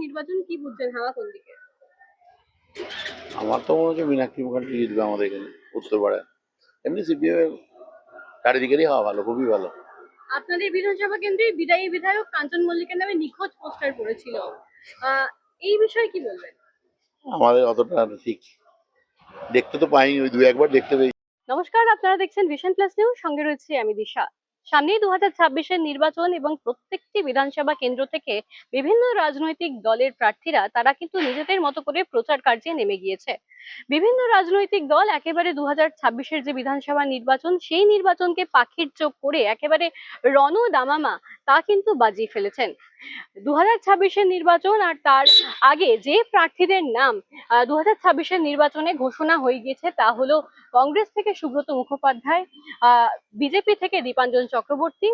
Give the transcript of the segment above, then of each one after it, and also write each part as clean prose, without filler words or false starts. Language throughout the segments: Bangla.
নির্বাচন কি বুঝছেন, হাওয়া কোন দিকে? আমার তো মনে হচ্ছে মীনাক্ষী মুখার্জি জিতবে আমাদের এখানে উত্তরপাড়ায়। এমনি সিপিএম চারিদিকেরই হওয়া ভালো, খুবই ভালো। আপনাদের বিধানসভা কেন্দ্রে বিদায়ী বিধায়ক কাঞ্চন মল্লিকের নামে নিখোঁজ পোস্টার পড়েছিল। আহ এই বিষয়ে কি বলবেন? আমাদের অতটা ঠিক দেখতে তো পাইনি, ওই দু একবার দেখতে পেয়েছি। নমস্কার, আপনারা দেখছেন ভিশন প্লাস নিউজ, সঙ্গে রয়েছে আমি দিশা। সামনেই 2026-এর নির্বাচন এবং প্রত্যেকটি বিধানসভা কেন্দ্র থেকে বিভিন্ন রাজনৈতিক দলের প্রার্থীরা তারা কিন্তু নিজেদের মতো করে প্রচার কার্যে নেমে গিয়েছে। বিভিন্ন রাজনৈতিক দল একেবারে 2026-এর যে বিধানসভা নির্বাচন, সেই নির্বাচনকে পাখির চোখ করে একেবারে রণদামামা তা কিন্তু বাজিয়ে ফেলেছেন। 2026-এর নির্বাচন আর তার আগে যে প্রার্থীদের নাম 2026-এর নির্বাচনে ঘোষণা হয়ে গিয়েছে তা হলো কংগ্রেস থেকে সুব্রত মুখোপাধ্যায়, বিজেপি থেকে দীপাঞ্জন চক্রবর্তী,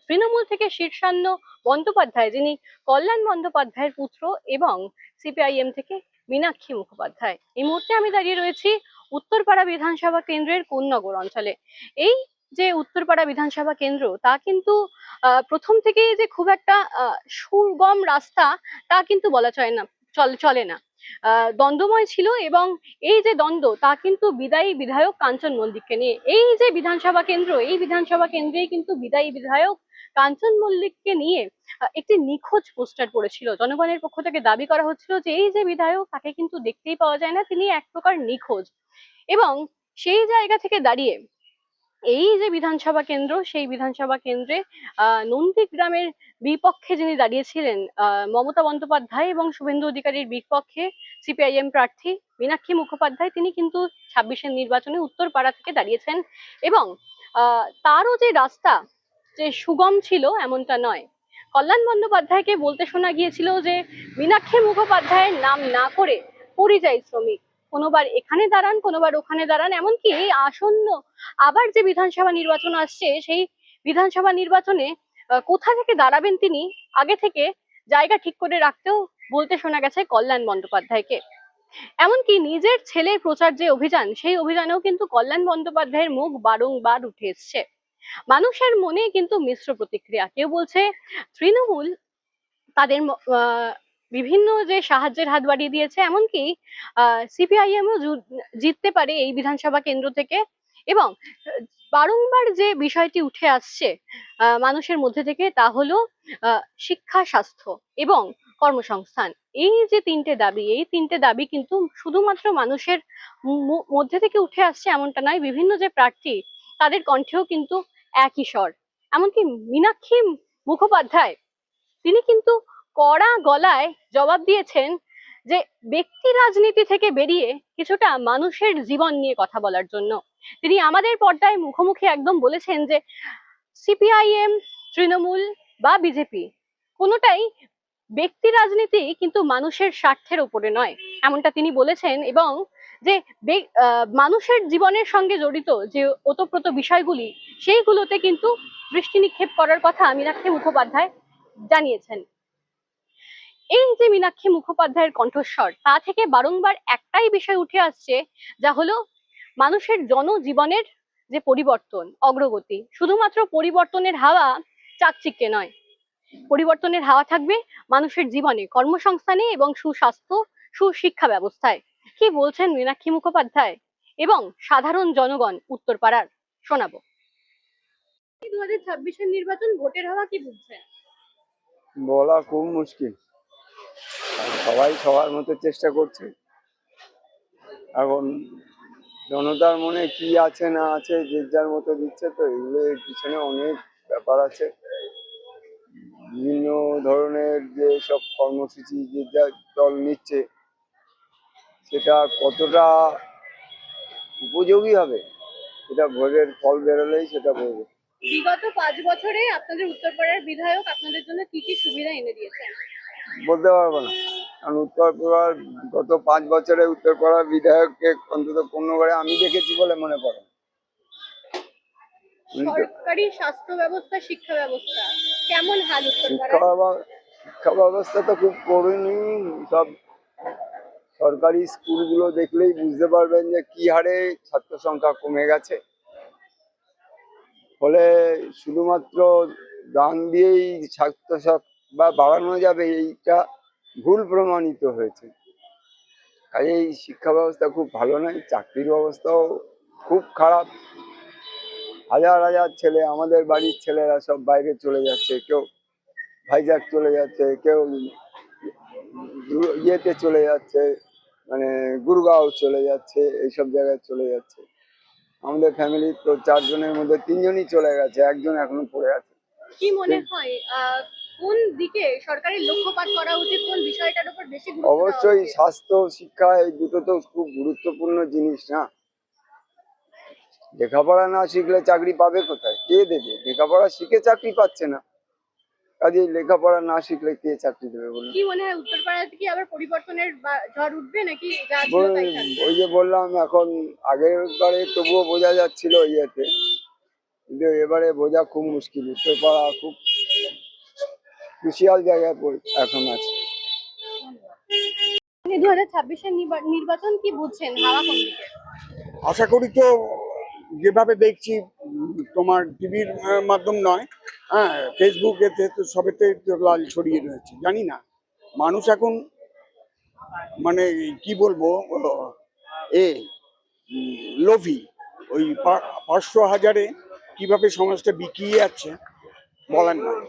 তৃণমূল থেকে শীর্ষান্ন বন্দ্যোপাধ্যায় যিনি কল্যাণ বন্দ্যোপাধ্যায়ের পুত্র, এবং সিপিআইএম থেকে মীনাক্ষী মুখোপাধ্যায়। এই মুহূর্তে আমি দাঁড়িয়ে রয়েছি উত্তরপাড়া বিধানসভা কেন্দ্রের কোন্নগর অঞ্চলে। এই যে উত্তরপাড়া বিধানসভা কেন্দ্র তা কিন্তু প্রথম থেকেই যে খুব একটা সুগম রাস্তা তা কিন্তু বলা চলে না। দ্বন্দ্বময় ছিল, এবং এই যে দ্বন্দ্ব তা কিন্তু বিদায়ী বিধায়ক কাঞ্চন মল্লিককে নিয়ে। এই যে বিধানসভা কেন্দ্র, এই বিধানসভা কেন্দ্রেই কিন্তু বিদায়ী বিধায়ক কাঞ্চন মল্লিককে নিয়ে একটি নিখোঁজ পোস্টার পড়েছিল। জনগণের পক্ষ থেকে দাবি করা হচ্ছিল যে এই যে বিধায়ক তাকে কিন্তু দেখতেই পাওয়া যায় না, তিনি এক প্রকার নিখোঁজ। এবং সেই জায়গা থেকে দাঁড়িয়ে এই যে বিধানসভা কেন্দ্র, সেই বিধানসভা কেন্দ্রে নন্দীগ্রামের বিপক্ষে যিনি দাঁড়িয়েছিলেন মমতা বন্দ্যোপাধ্যায়, এবং শুভেন্দু অধিকারীর বিপক্ষে সিপিআইএম প্রার্থী মীনাক্ষী মুখোপাধ্যায়, তিনি কিন্তু 26-এর নির্বাচনে উত্তরপাড়া থেকে দাঁড়িয়েছেন। এবং তারও যে রাস্তা যে সুগম ছিল এমনটা নয়। কল্যাণ বন্দ্যোপাধ্যায়কে বলতে শোনা গিয়েছিল যে মীনাক্ষী মুখোপাধ্যায়ের নাম না করে পরিযায়ী শ্রমিক, কোনোবার এখানে দাঁড়ান কোনোবার ওখানে দাঁড়ান। এমনকি এই আসন্ন আবার যে বিধানসভা নির্বাচন আসছে, সেই বিধানসভা নির্বাচনে কোথা থেকে দাঁড়াবেন তিনি আগে থেকে জায়গা ঠিক করে রাখতেও বলতে শোনা গেছে কল্যাণ বন্দ্যোপাধ্যায়কে। এমনকি নিজের ছেলের প্রচার যে অভিযান, সেই অভিযানেও কিন্তু কল্যাণ বন্দ্যোপাধ্যায়ের মুখ বারংবার উঠে এসছে। মানুষের মনে কিন্তু মিশ্র প্রতিক্রিয়া। কেউ বলছে তৃণমূল তাদের বিভিন্ন যে সাহায্যের হাত বাড়িয়ে দিয়েছে, এমনকি সিপিআইএমও জিততে পারে এই বিধানসভা কেন্দ্র থেকে। এবং বারংবার যে বিষয়টি উঠে আসছে মানুষের মধ্যে থেকে, তা হলো শিক্ষা, স্বাস্থ্য এবং কর্মসংস্থান। এই যে তিনটে দাবি, এই তিনটে দাবি কিন্তু শুধুমাত্র মানুষের মধ্যে থেকে উঠে আসছে এমনটা নয়, বিভিন্ন যে প্রার্থী তাদের কণ্ঠেও কিন্তু একই স্বর। এমনকি মীনাক্ষী মুখোপাধ্যায় তিনি কিন্তু কড়া গলায় জবাব দিয়েছেন যে ব্যক্তি রাজনীতি থেকে বেরিয়ে কিছুটা মানুষের জীবন নিয়ে কথা বলার জন্য। তিনি আমাদের পর্দায় মুখোমুখি একদম বলেছেন যে সিপিআইএম, তৃণমূল বা বিজেপি কোনোটাই ব্যক্তি রাজনীতি কিন্তু মানুষের স্বার্থের উপরে নয়, এমনটা তিনি বলেছেন। এবং যে মানুষের জীবনের সঙ্গে জড়িত যে ওতপ্রোত বিষয়গুলি, সেইগুলোতে কিন্তু দৃষ্টি নিক্ষেপ করার কথা মীনাক্ষী মুখোপাধ্যায় জানিয়েছেন। এই যে মীনাক্ষী মুখোপাধ্যায়ের কণ্ঠস্বর, তা থেকে বারংবার একটাই বিষয় উঠে আসছে, যা হলো মানুষের জনজীবনের যে পরিবর্তন, অগ্রগতি। শুধুমাত্র পরিবর্তনের হাওয়া চাকচিক্যে নয়, পরিবর্তনের হাওয়া থাকবে মানুষের জীবনে, কর্মসংস্থানে এবং সুস্বাস্থ্য, সুশিক্ষা ব্যবস্থায়। কি বলছেন মীনাক্ষী মুখোপাধ্যায় এবং সাধারণ জনগণ উত্তরপাড়ার, শোনাবো। 2026-এর নির্বাচন, ভোটের হাওয়া কি বুঝছেন? বলা খুব মুশকিল। সবাই সবার মতো চেষ্টা করছে। এখন জনতার মনে কি আছে না আছে যে যার মতো দিচ্ছে, তো এগুলো এর পিছনে অনেক ব্যাপার আছে। বিভিন্ন ধরনের যে সব কর্মসূচি যে যা দল নিচ্ছে, সেটা কতটা উপযোগী হবে সেটা ভোটের ফল বেরোলেই সেটা বলবে। বিগত 5 বছরে আপনাদের উত্তরপাড়ার বিধায়ক আপনাদের জন্য কি কি সুবিধা এনে দিয়েছেন? বলতে পারবো না, কারণ উত্তরপাড়ার গত 5 বছরে উত্তরপাড়ার বিধায়ককে অন্তত কোনোবারে আমি দেখেছি বলে মনে পড়ে। সরকারি স্বাস্থ্য ব্যবস্থা, শিক্ষা ব্যবস্থা কেমন হাল শিক্ষা ব্যবস্থা তো খুব করুণই। সব সরকারি স্কুলগুলো দেখলেই বুঝতে পারবেন যে কি হারে ছাত্র সংখ্যা কমে গেছে। ফলে শুধুমাত্র দান দিয়েই বা বাড়ানো যাবে এইটা ভুল প্রমাণিত হয়েছে। কাজে এই শিক্ষা ব্যবস্থা খুব ভালো নয়, চাকরির অবস্থাও খুব খারাপ। হাজার হাজার ছেলে, আমাদের বাড়ির ছেলেরা সব বাইরে চলে যাচ্ছে, কেউ ভাইজ্যাক চলে যাচ্ছে, কেউ ইয়েতে চলে যাচ্ছে, মানে গুরগাঁও চলে যাচ্ছে, এইসব জায়গায় চলে যাচ্ছে। আমাদের ফ্যামিলির তো 4 জনের মধ্যে 3 জনই চলে গেছে, একজন এখনো পড়ে আছে। কি মনে হয় কোন দিকে সরকারের লক্ষ্যপাত করা উচিত, কোন বিষয়টার উপর বেশি গুরুত্ব দেওয়া অবশ্যই উচিত? স্বাস্থ্য, শিক্ষা এই দুটো তো খুব গুরুত্বপূর্ণ জিনিস না? লেখাপড়া না শিখলে চাকরি পাবে কোথায়? কে দেবে? লেখাপড়া শিখে চাকরি পাচ্ছে না, কাজেই লেখাপড়া না শিখলে কে চাকরি দেবে বলুন? কি মনে হয় উত্তরপাড়াতে কি আবার পরিবর্তনের ঝড় উঠবে, নাকি যা ছিল তাই থাকবে? ওই যে বললাম, এখন আগের বারে তবুও বোঝা যাচ্ছিল ইয়েতে, কিন্তু এবারে বোঝা খুব মুশকিল। উত্তরপাড়া খুব ক্রুশিয়াল জায়গায় এখন আছে। 2026-এর নির্বাচন কি বুঝছেন, হাওয়া কোন দিকে? আশা করি তো, যেভাবে দেখছি তোমার টিভির মাধ্যম নয়, হ্যাঁ, ফেসবুক এতে তো সবেতে তো লাল ছড়িয়ে রয়েছে। জানি না মানুষ এখন মানে কি বলবো, এ লোভী। ওই 500 1000-এ কিভাবে সমাজটা বিকিয়ে যাচ্ছে বলার নয়।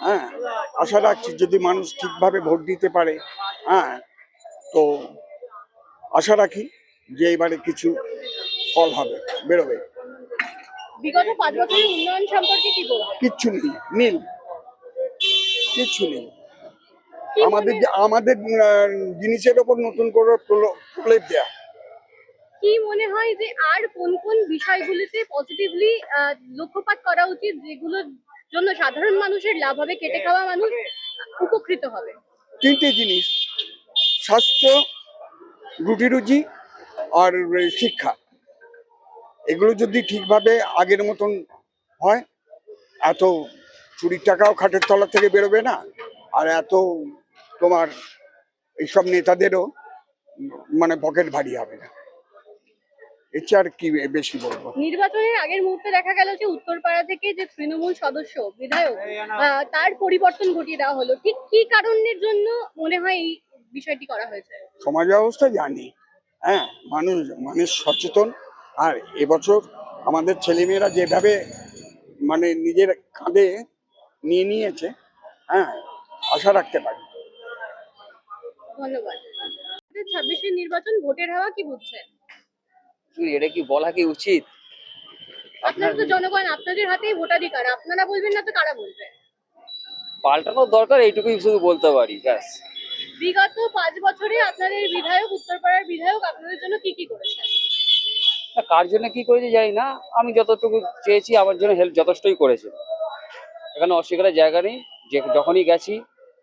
হ্যাঁ, আশা রাখছি যদি মানুষ ঠিকভাবে ভোট দিতে পারে, হ্যাঁ, তো আশা রাখি যে এবারে কিছু ফল হবে, বেরোবে। বিগত 5 বছরের উন্নয়ন সম্পর্কে কি বলবেন? কিচ্ছু নেই, নীল, কিচ্ছু নেই। কি আমাদের মনে আমাদের জিনিসের ওপর নতুন করে প্রলেপ দেয়া। কি মনে হয় যে আর কোন কোন বিষয়গুলিতে পজিটিভলি লক্ষ্যপাত করা উচিত, যেগুলোর জন্য সাধারণ মানুষের লাভ হবে, খেটে খাওয়া মানুষ উপকৃত হবে? 3টে জিনিস: স্বাস্থ্য, রুটি রুজি, আর শিক্ষা। এগুলো যদি ঠিকভাবে আগের মতন হয়, এত চুরির টাকাও খাটের তলা থেকে বেরোবে না, আর এত তোমার এইসব নেতাদেরও মানে পকেট ভারী হবে না। এর চেয়ে আর কি বেশি বলবো? নির্বাচনের আগের মুহূর্তে দেখা গেল যে উত্তরপাড়া থেকে যে তৃণমূল সদস্য বিধায়ক তার পরিবর্তন ঘটিয়ে দেওয়া হলো, ঠিক কি কারণের জন্য মনে হয় এই বিষয়টি করা হয়েছে? সমাজ ব্যবস্থা জানি, হ্যাঁ, মানুষ মানুষ সচেতন। আর এবছর আমাদের ছেলেমেয়েরা যেভাবে মানে নিজের কাঁধে নিয়ে নিয়েছে, হ্যাঁ, আশা রাখতে পারি। ধন্যবাদ। 2026-এর নির্বাচন, ভোটের হাওয়া কি বুঝছেন? এটা কি বলা কি উচিত? আপনারা তো জনগণ, আপনাদের হাতেই ভোটাধিকার, আপনারা বলবেন না তো কারা বলবে? পাল্টানোর দরকার, এইটুকুই শুধু বলতে পারি, ব্যাস। বিগত 5 বছরে আপনাদের বিধায়ক, উত্তরপাড়ার বিধায়ক আপনাদের জন্য কি কি করেছেন? কার জন্য কি করেছে জানি না, আমি যতটুকু চেয়েছি আমার জন্য হেল্প যথেষ্টই করেছে। এখানে অস্বীকারের জায়গা নেই, যে যখনই গেছি,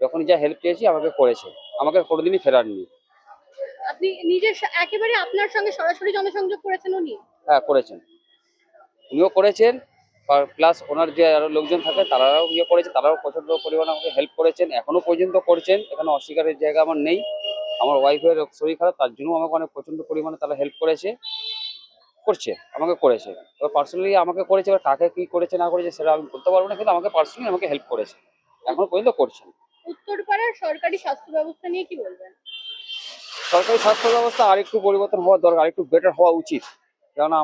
যখনই যা হেল্প চেয়েছি আমাকে করেছে, আমাকে কোনোদিনই ফেরাননি। আপনি নিজের একেবারে আপনার সঙ্গে সরাসরি জনসংযোগ করেছেন উনি? হ্যাঁ, করেছেন, উনিও করেছেন। প্লাস ওনার যে আরো লোকজন থাকে তারাও করেছে, তারাও প্রচন্ড পরিমাণে আমাকে হেল্প করেছেন, এখনো পর্যন্ত করছেন। এখানে অস্বীকারের জায়গা আমার নেই। আমার ওয়াইফের শরীর খারাপ, তার জন্য আমাকে অনেক প্রচন্ড পরিমাণে তারা হেল্প করেছে, করছে, আমাকে করেছে। এবার পার্সোনালি আমাকে করেছে, এবার কাকে কি করেছে না করেছে সেটা আমি বলতে পারবো না, কিন্তু আমাকে পার্সোনালি আমাকে হেল্প করেছে, এখনো পর্যন্ত করছেন। উত্তরপাড়ার সরকারি স্বাস্থ্য ব্যবস্থা নিয়ে কি বলবেন? সরকারি স্বাস্থ্য ব্যবস্থা আরেকটু পরিবর্তন হওয়া দরকার, আরেকটু বেটার হওয়া উচিত। কেননা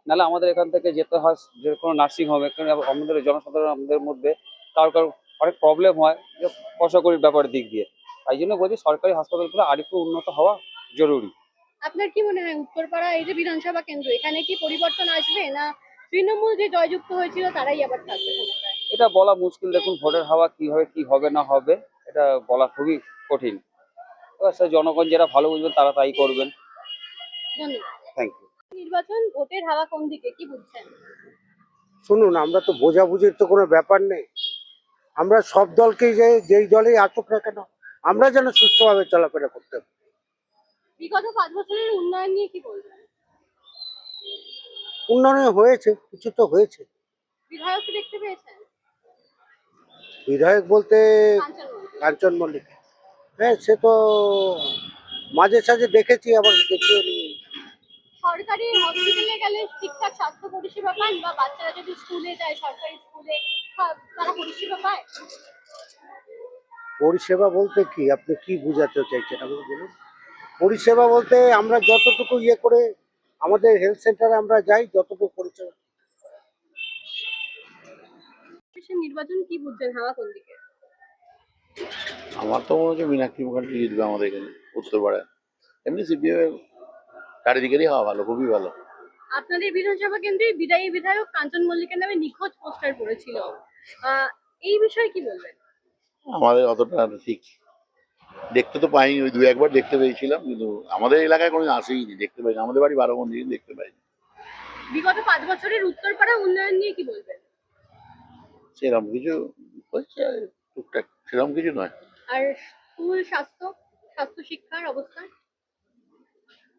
নাহলে আমাদের এখান থেকে যেতে হয় যে কোনো নার্সিং হোমে, আমাদের জনসাধারণদের মধ্যে কারো অনেক প্রবলেম হয় যে পয়সা কড়ির ব্যাপারের দিক দিয়ে। তাই জন্য বলছি সরকারি হাসপাতালগুলো আরেকটু উন্নত হওয়া জরুরি। আপনার কি মনে হয় উত্তরপাড়া এই যে বিধানসভা কেন্দ্র, এখানে কি পরিবর্তন আসবে, না তৃণমূল যে জয়যুক্ত হয়েছিল তারাই আবার থাকবে ক্ষমতায়? এটা বলা মুশকিল। দেখুন ভোটের হাওয়া কিভাবে কি হবে না হবে এটা বলা খুবই কঠিন। এবার সে জনগণ যারা ভালো বুঝবেন তারা তাই করবেন। ধন্যবাদ। Thank you. নির্বাচন, ভোটের হাওয়া কোন দিকে কি বুঝছেন? শুনুন, আমরা তো বোঝাবুঝির তো কোনো ব্যাপার নেই। আমরা সব দলকেই যেই দলেই আসুক না কেন, আমরা যেন সুস্থভাবে চলাফেরা করতে পারি। বিগত 5 বছরের উন্নয়ন নিয়ে কি বলবেন? উন্নয়ন হয়েছে, কিছু তো হয়েছে। বিধায়ক কি দেখতে পেয়েছেন? বিধায়ক বলতে কাঞ্চন মল্লিক। কাঞ্চন মল্লিক, হ্যাঁ, সে তো মাঝে সাঝে দেখেছি, আবার দেখিও নি। সরকারি হসপিটালে গেলে ঠিকঠাক স্বাস্থ্য পরিষেবা পান, বা বাচ্চারা যদি স্কুলে যায় সরকারি স্কুলে তারা পরিষেবা পায়? পরিষেবা বলতে কি, আপনি কি বোঝাতে চাইছেন আমাকে বলুন। পরিষেবা বলতে আমরা যতটুকু ইয়ে করে আমাদের হেলথ সেন্টারে আমরা যাই, যতটুকু পরিষেবা। নির্বাচন কি বুঝছেন, হাওয়া কোন দিকে? আমার তো মনে হচ্ছে মীনাক্ষী মুখার্জি জিতবে আমাদের এখানে উত্তরপাড়ায়। এমনি সিপিএম চারিদিকেরই হওয়া ভালো, খুবই ভালো। আপনাদের বিধানসভা কেন্দ্রে বিদায়ী বিধায়ক কাঞ্চন মল্লিকের নামে নিখোঁজ পোস্টার পড়েছিল, এই বিষয়ে কি বলবেন? আমাদের অতটা ঠিক দেখতে তো পাইনি, ওই দু একবার দেখতে পেয়েছিলাম, কিন্তু আমাদের এলাকায় কোনো আসেইনি, দেখতে পাইনি। আমাদের বাড়ি বারোবন্দি, দেখতে পাইনি। বিগত 5 বছরের উত্তরপাড়া উন্নয়ন নিয়ে কি বলবেন? সেরকম কিছু হচ্ছে, টুকটাক, সেরকম কিছু নয়। আর স্কুল, স্বাস্থ্য শিক্ষার অবস্থা?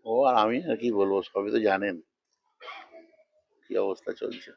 ও আর আমি আর কি বলবো, সবই তো জানেন কি অবস্থা চলছে।